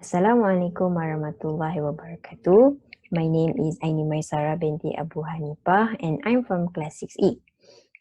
Assalamualaikum warahmatullahi wabarakatuh. My name is Aini Maisara binti Abu Hanifah and I'm from Class 6E.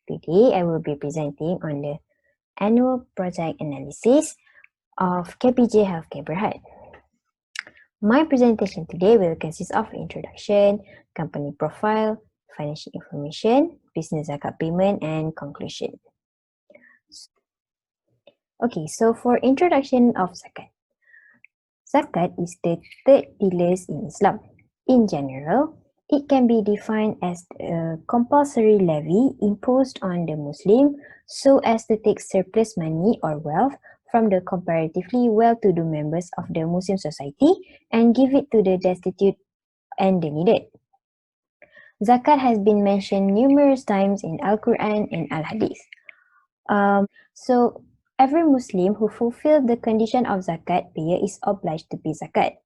Today, I will be presenting on the annual project analysis of KPJ Healthcare Berhad. My presentation today will consist of introduction, company profile, financial information, business zakat payment, and conclusion. Okay, so for introduction of zakat. Zakat is the third pillar in Islam. In general, it can be defined as a compulsory levy imposed on the Muslim so as to take surplus money or wealth from the comparatively well-to-do members of the Muslim society and give it to the destitute and the needed. Zakat has been mentioned numerous times in Al-Quran and Al-Hadith. So every Muslim who fulfills the condition of zakat payer is obliged to pay zakat.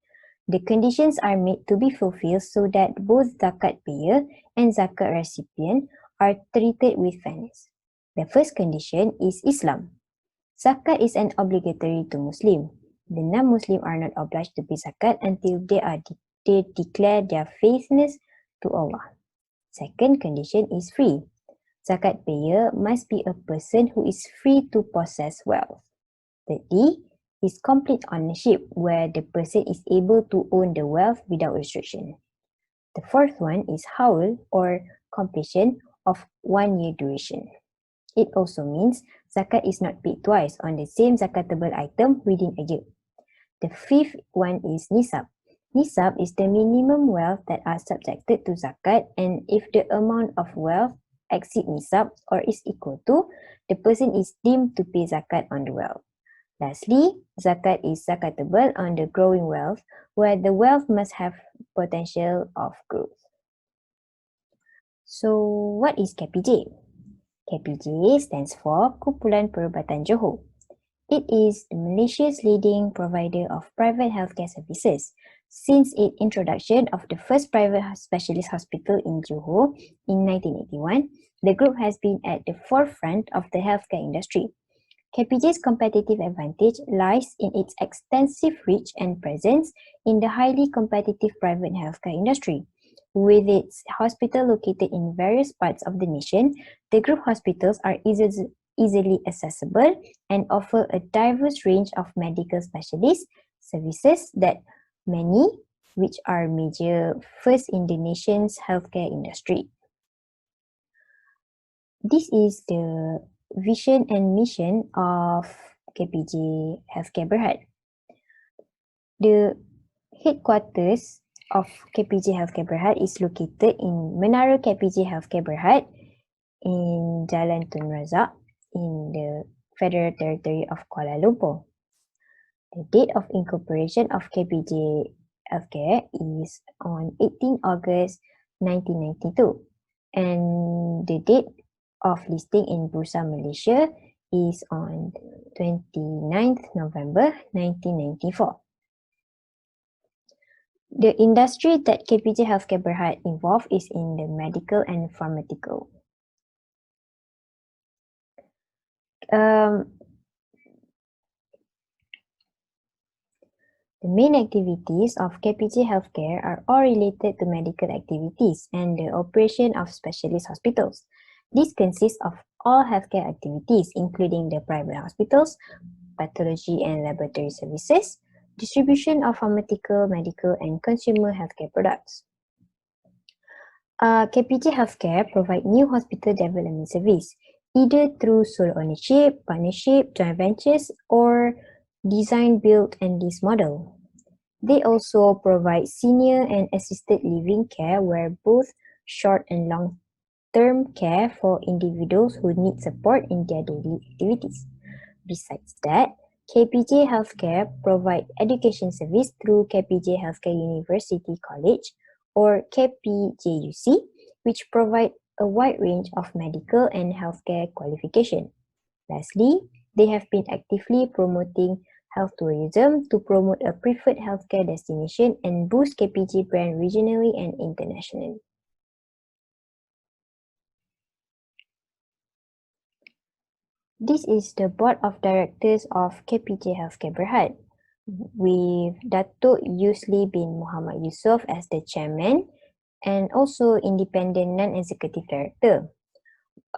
The conditions are made to be fulfilled so that both zakat payer and zakat recipient are treated with fairness. The first condition is Islam. Zakat is an obligatory to Muslim. The non-Muslim are not obliged to pay zakat until they declare their faithfulness to Allah. Second condition is free. Zakat payer must be a person who is free to possess wealth. Thirdly, is complete ownership, where the person is able to own the wealth without restriction. The fourth one is haul, or completion of 1 year duration. It also means zakat is not paid twice on the same zakatable item within a year. The fifth one is nisab. Nisab is the minimum wealth that are subjected to zakat, and if the amount of wealth exceed nisab or is equal to, the person is deemed to pay zakat on the wealth. Lastly, zakat is zakatable on the growing wealth, where the wealth must have potential of growth. So, what is KPJ? KPJ stands for Kumpulan Perubatan Johor. It is Malaysia's leading provider of private healthcare services. Since its introduction of the first private specialist hospital in Johor in 1981, the group has been at the forefront of the healthcare industry. KPJ's competitive advantage lies in its extensive reach and presence in the highly competitive private healthcare industry. With its hospital located in various parts of the nation, the group hospitals are easily accessible and offer a diverse range of medical specialist services that many which are major first in the nation's healthcare industry. This is the vision and mission of KPJ Healthcare Berhad. The headquarters of KPJ Healthcare Berhad is located in Menara KPJ Healthcare Berhad in Jalan Tun Razak in the Federal Territory of Kuala Lumpur. The date of incorporation of KPJ Healthcare is on 18 August 1992, and the date of listing in Bursa Malaysia is on 29th November 1994. The industry that KPJ Healthcare Berhad involved is in the medical and pharmaceutical. The main activities of KPJ Healthcare are all related to medical activities and the operation of specialist hospitals. This consists of all healthcare activities, including the private hospitals, pathology and laboratory services, distribution of pharmaceutical, medical, and consumer healthcare products. KPJ Healthcare provide new hospital development service, either through sole ownership, partnership, joint ventures, or design, build, and lease model. They also provide senior and assisted living care, where both short and long-term care for individuals who need support in their daily activities. Besides that, KPJ Healthcare provide education service through KPJ Healthcare University College or KPJUC, which provide a wide range of medical and healthcare qualification. Lastly, they have been actively promoting health tourism to promote a preferred healthcare destination and boost KPJ brand regionally and internationally. This is the board of directors of KPJ Healthcare Berhad. with Datuk Yusli bin Muhammad Yusof as the chairman and also independent non-executive director,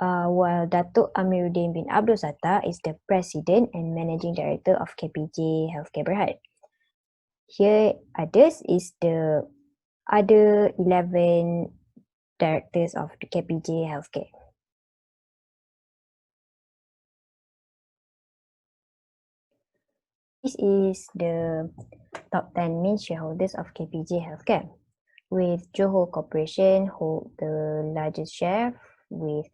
while Datuk Amiruddin bin Abdul Sattar is the president and managing director of KPJ Healthcare Berhad. Here others is the other 11 directors of the KPJ Healthcare. This is the top 10 main shareholders of KPJ Healthcare, with Johor Corporation hold the largest share with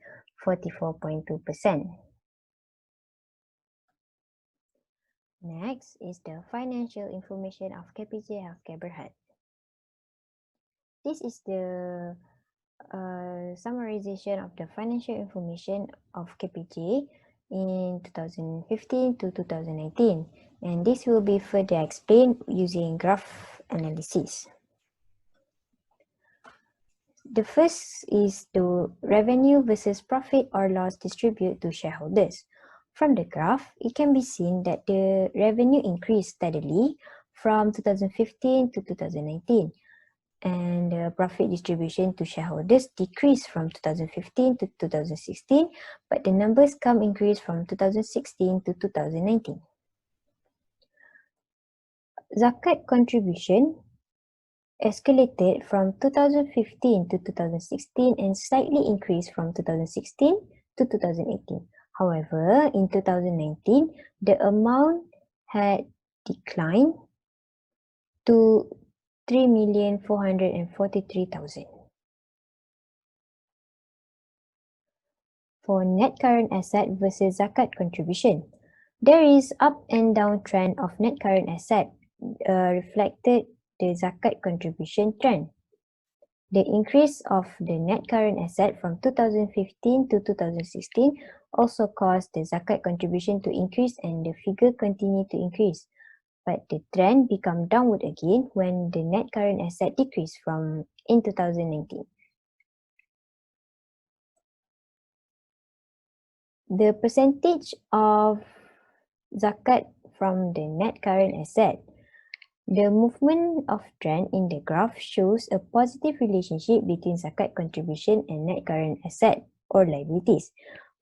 44.2%. Next is the financial information of KPJ Healthcare Berhad. This is the summarization of the financial information of KPJ in 2015 to 2019, and this will be further explained using graph analysis. The first is the revenue versus profit or loss distributed to shareholders. From the graph, it can be seen that the revenue increased steadily from 2015 to 2019, and the profit distribution to shareholders decreased from 2015 to 2016, but the numbers come increase from 2016 to 2019. Zakat contribution escalated from 2015 to 2016 and slightly increased from 2016 to 2018. However, in 2019, the amount had declined to 3,443,000. For net current asset versus zakat contribution, there is up and down trend of net current asset reflected the zakat contribution trend. The increase of the net current asset from 2015 to 2016 also caused the zakat contribution to increase and the figure continued to increase. But the trend became downward again when the net current asset decreased from in 2019. The percentage of zakat from the net current asset. The movement of trend in the graph shows a positive relationship between zakat contribution and net current asset or liabilities.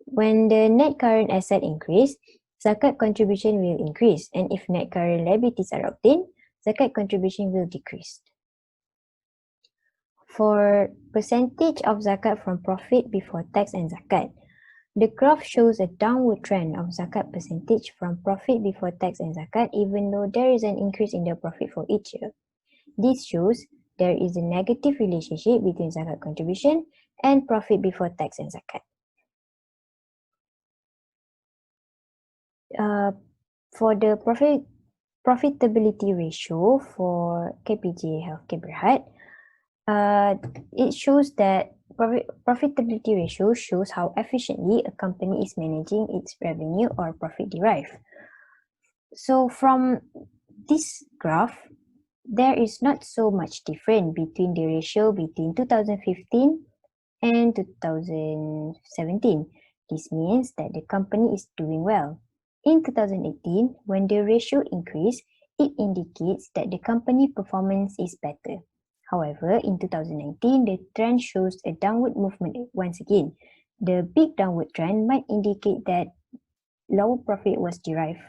When the net current asset increase, zakat contribution will increase, and if net current liabilities are obtained, zakat contribution will decrease. For percentage of zakat from profit before tax and zakat, the graph shows a downward trend of zakat percentage from profit before tax and zakat, even though there is an increase in the profit for each year. This shows there is a negative relationship between zakat contribution and profit before tax and zakat. For the profitability ratio for KPJ Healthcare Berhad, it shows that profitability ratio shows how efficiently a company is managing its revenue or profit derived. So from this graph, there is not so much difference between the ratio between 2015 and 2017. This means that the company is doing well. In 2018, when the ratio increased, it indicates that the company performance is better. However, in 2019, the trend shows a downward movement once again. The big downward trend might indicate that lower profit was derived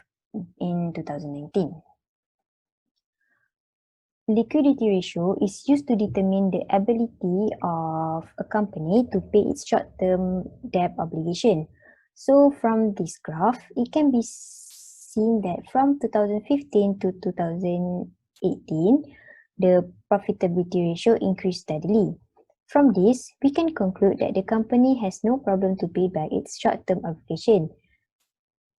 in 2019. Liquidity ratio is used to determine the ability of a company to pay its short-term debt obligation. So from this graph, it can be seen that from 2015 to 2018, the profitability ratio increased steadily. From this, we can conclude that the company has no problem to pay back its short-term obligation.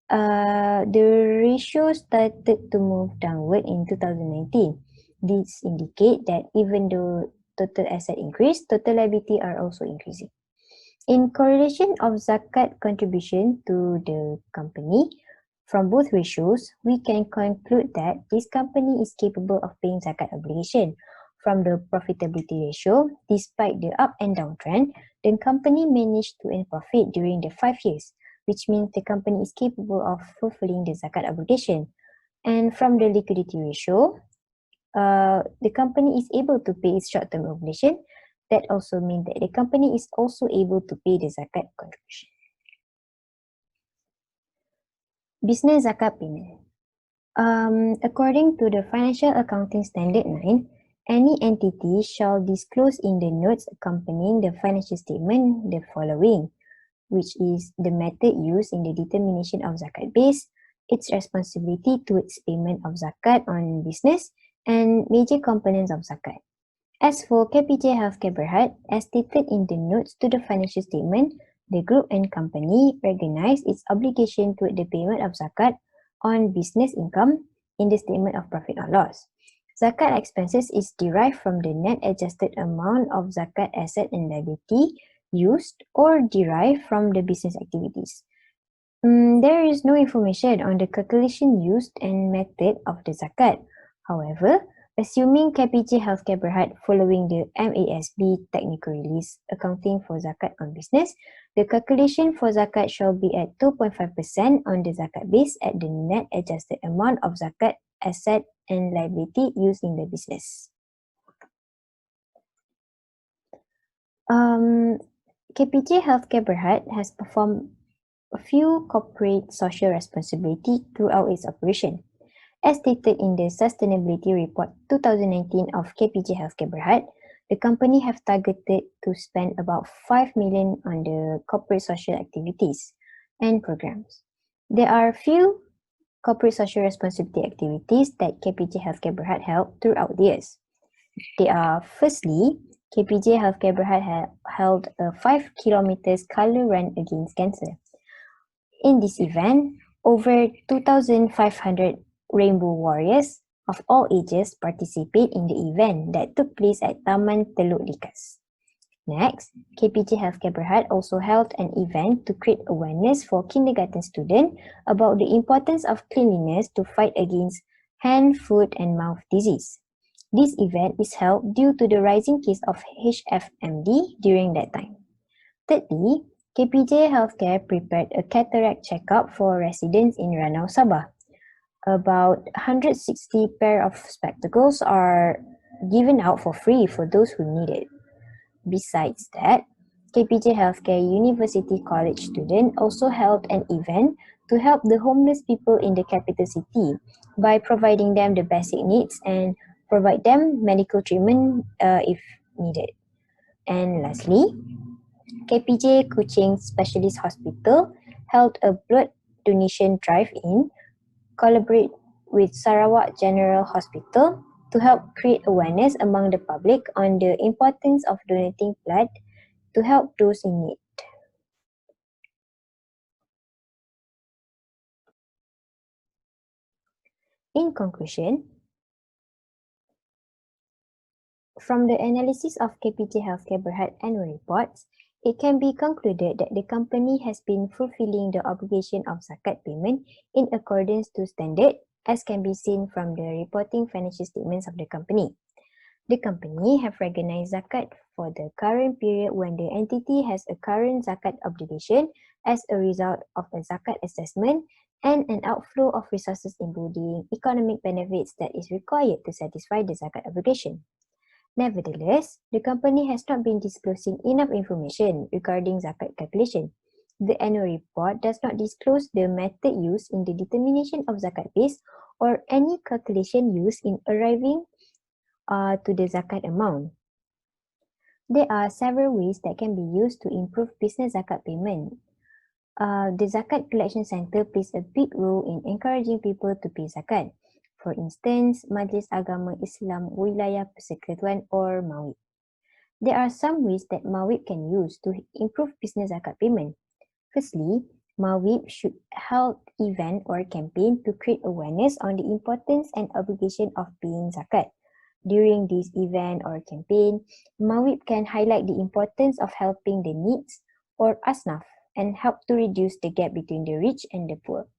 The ratio started to move downward in 2019. This indicates that even though total asset increased, total liability are also increasing. In correlation of zakat contribution to the company, from both ratios, we can conclude that this company is capable of paying zakat obligation. From the profitability ratio, despite the up and down trend, the company managed to earn profit during the 5 years, which means the company is capable of fulfilling the zakat obligation. And from the liquidity ratio, the company is able to pay its short-term obligation. That also means that the company is also able to pay the zakat contribution. Business zakat payment. According to the Financial Accounting Standard 9, any entity shall disclose in the notes accompanying the financial statement the following, which is the method used in the determination of zakat base, its responsibility towards payment of zakat on business, and major components of zakat. As for KPJ Healthcare Berhad, as stated in the notes to the financial statement, the group and company recognize its obligation toward the payment of zakat on business income in the statement of profit or loss. Zakat expenses is derived from the net adjusted amount of zakat asset and liability used or derived from the business activities. There is no information on the calculation used and method of the zakat. However, assuming KPJ Healthcare Berhad following the MASB technical release accounting for zakat on business, the calculation for zakat shall be at 2.5% on the zakat base at the net adjusted amount of zakat asset and liability used in the business. KPJ Healthcare Berhad has performed a few corporate social responsibility throughout its operation. As stated in the Sustainability Report 2019 of KPJ Healthcare Berhad, the company have targeted to spend about 5 million on the corporate social activities and programs. There are few corporate social responsibility activities that KPJ Healthcare Berhad held throughout the years. They are firstly, KPJ Healthcare Berhad held a 5 kilometers color run against cancer. In this event, over 2,500 Rainbow Warriors of all ages participate in the event that took place at Taman Teluk Likas. Next, KPJ Healthcare Berhad also held an event to create awareness for kindergarten students about the importance of cleanliness to fight against hand, foot, and mouth disease. This event is held due to the rising case of HFMD during that time. Thirdly, KPJ Healthcare prepared a cataract checkup for residents in Ranau, Sabah. About 160 pair of spectacles are given out for free for those who need it. Besides that, KPJ Healthcare University College student also held an event to help the homeless people in the capital city by providing them the basic needs and provide them medical treatment if needed. And lastly, KPJ Kuching Specialist Hospital held a blood donation drive-in, collaborate with Sarawak General Hospital to help create awareness among the public on the importance of donating blood to help those in need. In conclusion, from the analysis of KPJ Healthcare Berhad annual reports, it can be concluded that the company has been fulfilling the obligation of zakat payment in accordance to standard, as can be seen from the reporting financial statements of the company. The company have recognized zakat for the current period when the entity has a current zakat obligation as a result of a zakat assessment and an outflow of resources including economic benefits that is required to satisfy the zakat obligation. Nevertheless, the company has not been disclosing enough information regarding zakat calculation. The annual report does not disclose the method used in the determination of zakat base or any calculation used in arriving to the zakat amount. There are several ways that can be used to improve business zakat payment. The Zakat Collection Center plays a big role in encouraging people to pay zakat. For instance, Majlis Agama Islam Wilayah Persekutuan or MAWIP. There are some ways that MAWIP can use to improve business zakat payment. Firstly, MAWIP should hold event or campaign to create awareness on the importance and obligation of paying zakat. During this event or campaign, MAWIP can highlight the importance of helping the needs or asnaf and help to reduce the gap between the rich and the poor.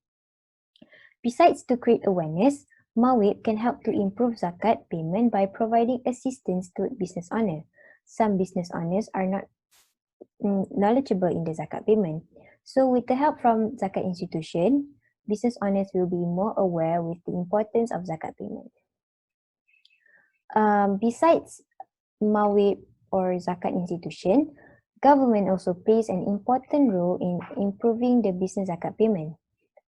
Besides to create awareness, MAWIP can help to improve zakat payment by providing assistance to business owners. Some business owners are not knowledgeable in the zakat payment. So with the help from zakat institution, business owners will be more aware with the importance of zakat payment. Besides Mawib or zakat institution, government also plays an important role in improving the business zakat payment.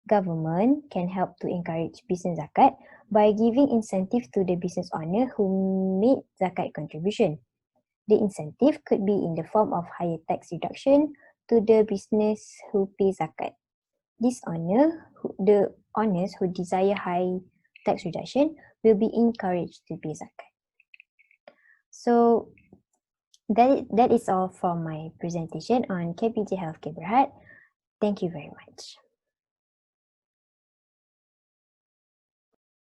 Government can help to encourage business zakat by giving incentive to the business owner who made zakat contribution. The incentive could be in the form of higher tax reduction to the business who pay zakat. The owners who desire high tax reduction will be encouraged to pay zakat. So that is all for my presentation on KPJ Healthcare Berhad. Thank you very much.